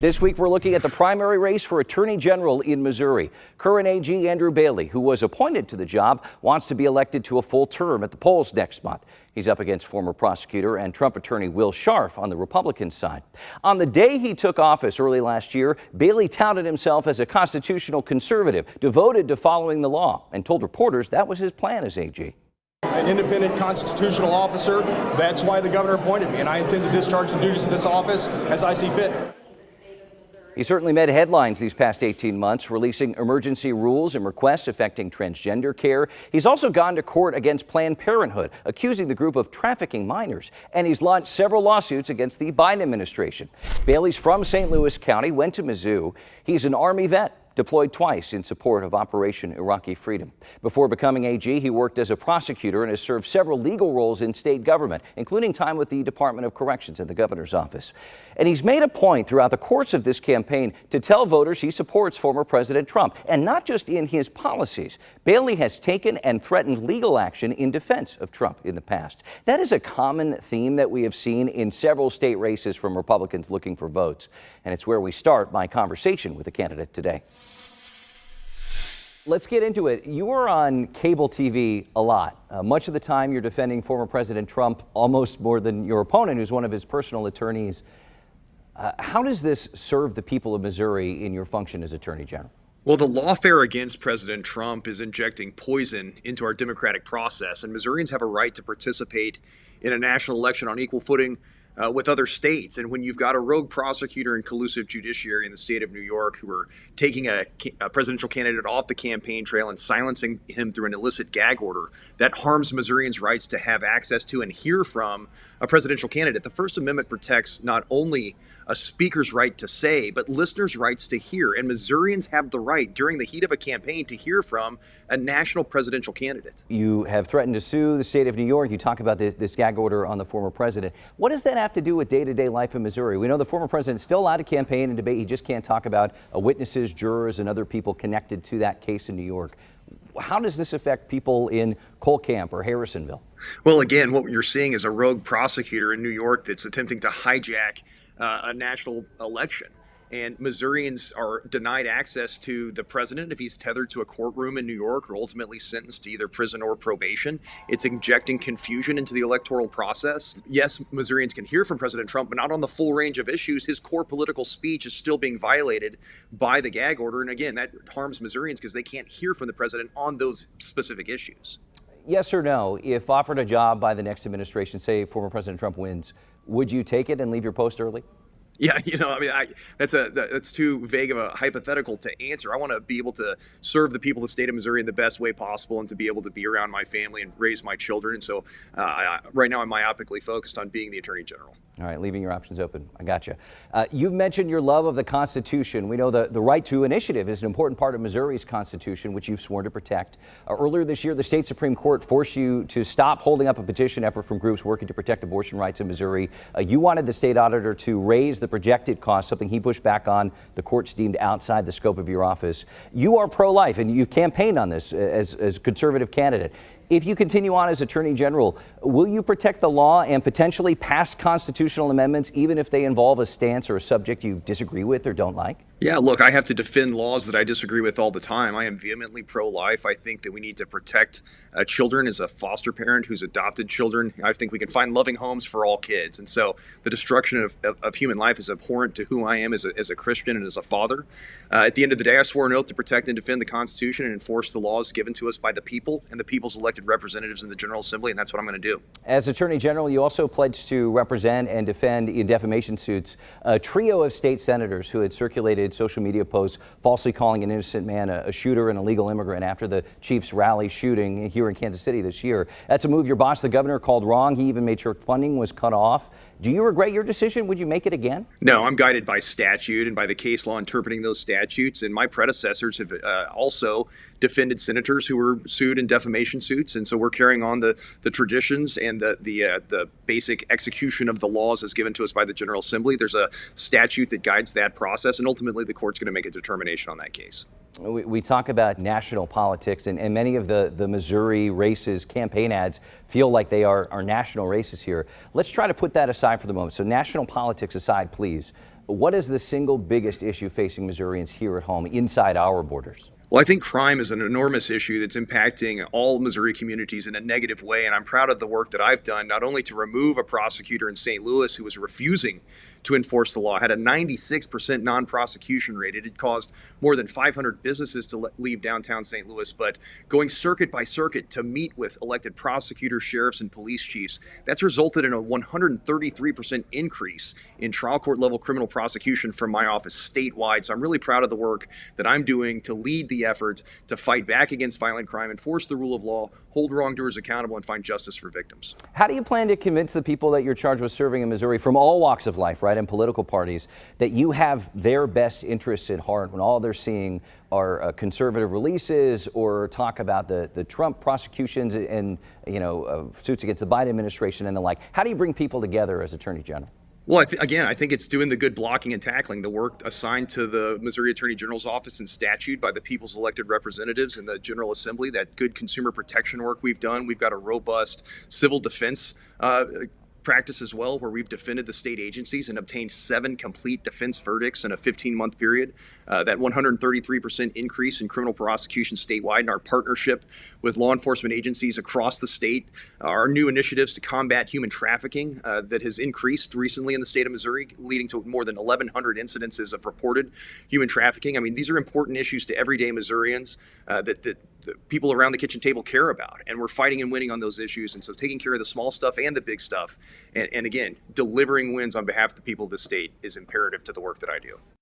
This week, we're looking at the primary race for Attorney General in Missouri. Current AG Andrew Bailey, who was appointed to the job, wants to be elected to a full term at the polls next month. He's up against former prosecutor and Trump attorney Will Scharf on the Republican side. On the day he took office early last year, Bailey touted himself as a constitutional conservative, devoted to following the law, and told reporters that was his plan as AG. An independent constitutional officer, that's why the governor appointed me, and I intend to discharge the duties of this office as I see fit. He certainly made headlines these past 18 months, releasing emergency rules and requests affecting transgender care. He's also gone to court against Planned Parenthood, accusing the group of trafficking minors. And he's launched several lawsuits against the Biden administration. Bailey's from St. Louis County, went to Mizzou. He's an Army vet, deployed twice in support of Operation Iraqi Freedom. Before becoming AG, he worked as a prosecutor and has served several legal roles in state government, including time with the Department of Corrections and the governor's office. And he's made a point throughout the course of this campaign to tell voters he supports former President Trump, and not just in his policies. Bailey has taken and threatened legal action in defense of Trump in the past. That is a common theme that we have seen in several state races from Republicans looking for votes. And it's where we start my conversation with the candidate today. Let's get into it. You are on cable TV a lot. Much of the time you're defending former President Trump almost more than your opponent, who's one of his personal attorneys. How does this serve the people of Missouri in your function as Attorney General? Well, the lawfare against President Trump is injecting poison into our democratic process, and Missourians have a right to participate in a national election on equal footing with other states. And when you've got a rogue prosecutor and collusive judiciary in the state of New York who are taking a presidential candidate off the campaign trail and silencing him through an illicit gag order, that harms Missourians' rights to have access to and hear from a presidential candidate. The First Amendment protects not only a speaker's right to say, but listeners' rights to hear. And Missourians have the right during the heat of a campaign to hear from a national presidential candidate. You have threatened to sue the state of New York. You talk about this gag order on the former president. What does that have to do with day-to-day life in Missouri? We know the former president is still allowed to campaign and debate. He just can't talk about witnesses, jurors, and other people connected to that case in New York. How does this affect people in Colcamp or Harrisonville? Well, again, what you're seeing is a rogue prosecutor in New York that's attempting to hijack a national election. And Missourians are denied access to the president if he's tethered to a courtroom in New York or ultimately sentenced to either prison or probation. It's injecting confusion into the electoral process. Yes, Missourians can hear from President Trump, but not on the full range of issues. His core political speech is still being violated by the gag order. And again, that harms Missourians because they can't hear from the president on those specific issues. Yes or no, if offered a job by the next administration, say former President Trump wins, would you take it and leave your post early? Yeah, that's too vague of a hypothetical to answer. I want to be able to serve the people of the state of Missouri in the best way possible and to be able to be around my family and raise my children. And so right now I'm myopically focused on being the Attorney General. All right, leaving your options open. I got you. You've mentioned your love of the Constitution. We know the right to initiative is an important part of Missouri's Constitution, which you've sworn to protect. Earlier this year, the state Supreme Court forced you to stop holding up a petition effort from groups working to protect abortion rights in Missouri. You wanted the state auditor to raise the projected cost, something he pushed back on. The courts deemed outside the scope of your office. You are pro-life, and you've campaigned on this as a conservative candidate. If you continue on as Attorney General, will you protect the law and potentially pass constitutional amendments even if they involve a stance or a subject you disagree with or don't like? Yeah, look, I have to defend laws that I disagree with all the time. I am vehemently pro-life. I think that we need to protect children as a foster parent who's adopted children. I think we can find loving homes for all kids. And so the destruction of human life is abhorrent to who I am as a Christian and as a father. At the end of the day, I swore an oath to protect and defend the Constitution and enforce the laws given to us by the people and the people's elected representatives in the General Assembly, and that's what I'm going to do. As Attorney General, you also pledged to represent and defend in defamation suits a trio of state senators who had circulated social media posts falsely calling an innocent man a shooter and a legal immigrant after the Chiefs rally shooting here in Kansas City this year. That's a move your boss, the governor, called wrong. He even made sure funding was cut off. Do you regret your decision? Would you make it again? No, I'm guided by statute and by the case law interpreting those statutes. And my predecessors have also defended senators who were sued in defamation suits. And so we're carrying on the traditions and the basic execution of the laws as given to us by the General Assembly. There's a statute that guides that process, and ultimately the court's going to make a determination on that case. We talk about national politics, and many of the Missouri races, campaign ads, feel like they are national races here. Let's try to put that aside for the moment. So national politics aside, please. What is the single biggest issue facing Missourians here at home inside our borders? Well, I think crime is an enormous issue that's impacting all Missouri communities in a negative way. And I'm proud of the work that I've done, not only to remove a prosecutor in St. Louis who was refusing to enforce the law, had a 96% non-prosecution rate. It had caused more than 500 businesses to leave downtown St. Louis, but going circuit by circuit to meet with elected prosecutors, sheriffs, and police chiefs, that's resulted in a 133% increase in trial court level criminal prosecution from my office statewide. So I'm really proud of the work that I'm doing to lead the efforts to fight back against violent crime, enforce the rule of law, hold wrongdoers accountable, and find justice for victims. How do you plan to convince the people that you're charged with serving in Missouri from all walks of life, right, and political parties, that you have their best interests at heart when all they're seeing are conservative releases or talk about the Trump prosecutions and, suits against the Biden administration and the like? How do you bring people together as Attorney General? Well, I think it's doing the good blocking and tackling, the work assigned to the Missouri Attorney General's office in statute by the people's elected representatives in the General Assembly, that good consumer protection work we've done. We've got a robust civil defense practice as well, where we've defended the state agencies and obtained 7 complete defense verdicts in a 15-month period. That 133% increase in criminal prosecution statewide, and our partnership with law enforcement agencies across the state, our new initiatives to combat human trafficking that has increased recently in the state of Missouri, leading to more than 1,100 incidences of reported human trafficking. I mean, these are important issues to everyday Missourians that the people around the kitchen table care about, and we're fighting and winning on those issues. And so taking care of the small stuff and the big stuff, and again, delivering wins on behalf of the people of the state is imperative to the work that I do.